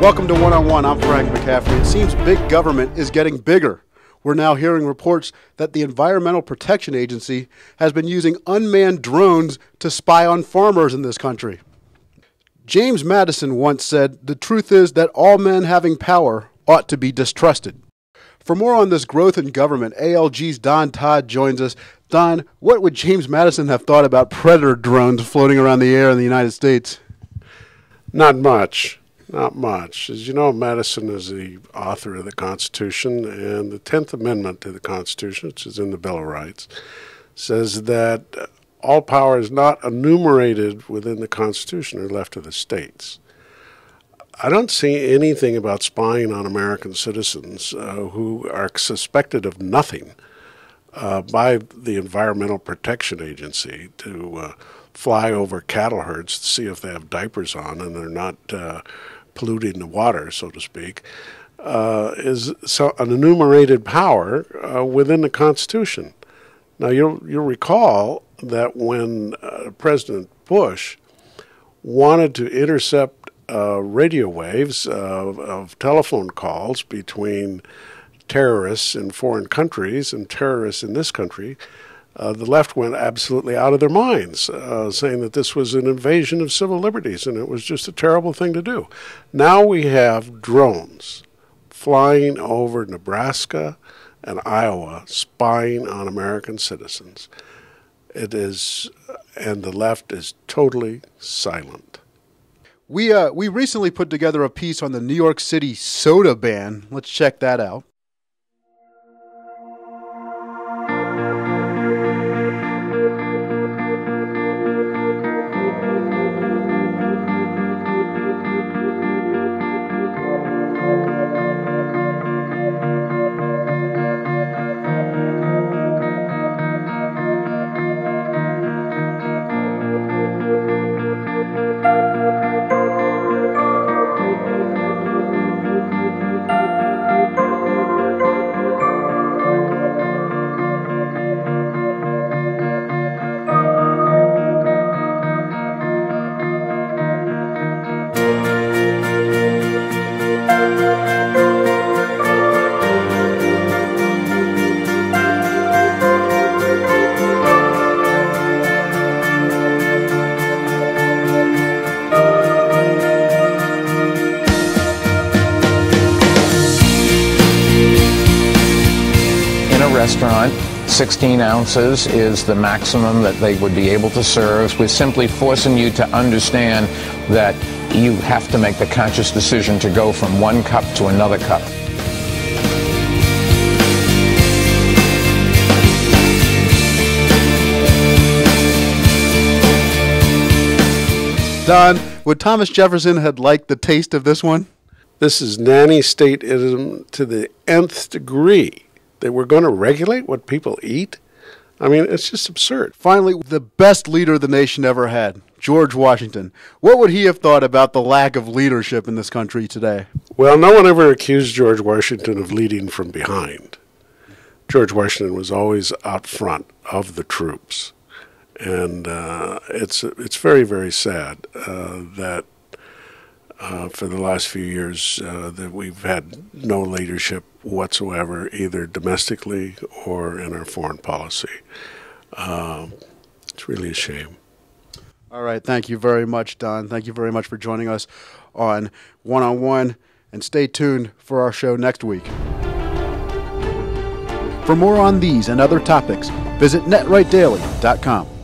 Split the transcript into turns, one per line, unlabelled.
Welcome to One-on-One. I'm Frank McCaffrey. It seems big government is getting bigger. We're now hearing reports that the Environmental Protection Agency has been using unmanned drones to spy on farmers in this country. James Madison once said, "The truth is that all men having power ought to be distrusted." For more on this growth in government, ALG's Todd joins us. Don, what would James Madison have thought about predator drones floating around the air in the United States?
Not much. Not much. As you know, Madison is the author of the Constitution, and the 10th Amendment to the Constitution, which is in the Bill of Rights, says that all power is not enumerated within the Constitution or left to the states. I don't see anything about spying on American citizens who are suspected of nothing by the Environmental Protection Agency to fly over cattle herds to see if they have diapers on and they're not polluting the water, so to speak, is an enumerated power within the Constitution. Now, you'll recall that when President Bush wanted to intercept radio waves of telephone calls between terrorists in foreign countries and terrorists in this country, the left went absolutely out of their minds, saying that this was an invasion of civil liberties and it was just a terrible thing to do. Now we have drones flying over Nebraska and Iowa, spying on American citizens. It is, and the left is totally silent.
We recently put together a piece on the New York City soda ban. Let's check that out.
Restaurant, 16 ounces is the maximum that they would be able to serve. We're simply forcing you to understand that you have to make the conscious decision to go from one cup to another cup.
Don, would Thomas Jefferson have liked the taste of this one?
This is nanny stateism to the nth degree. That we're going to regulate what people eat? I mean, it's just absurd.
Finally, the best leader the nation ever had, George Washington. What would he have thought about the lack of leadership in this country today?
Well, no one ever accused George Washington of leading from behind. George Washington was always out front of the troops. And it's very, very sad that for the last few years that we've had no leadership whatsoever, either domestically or in our foreign policy. It's really a shame.
All right. Thank you very much, Don. Thank you very much for joining us on One-on-One, and stay tuned for our show next week. For more on these and other topics, visit netrightdaily.com.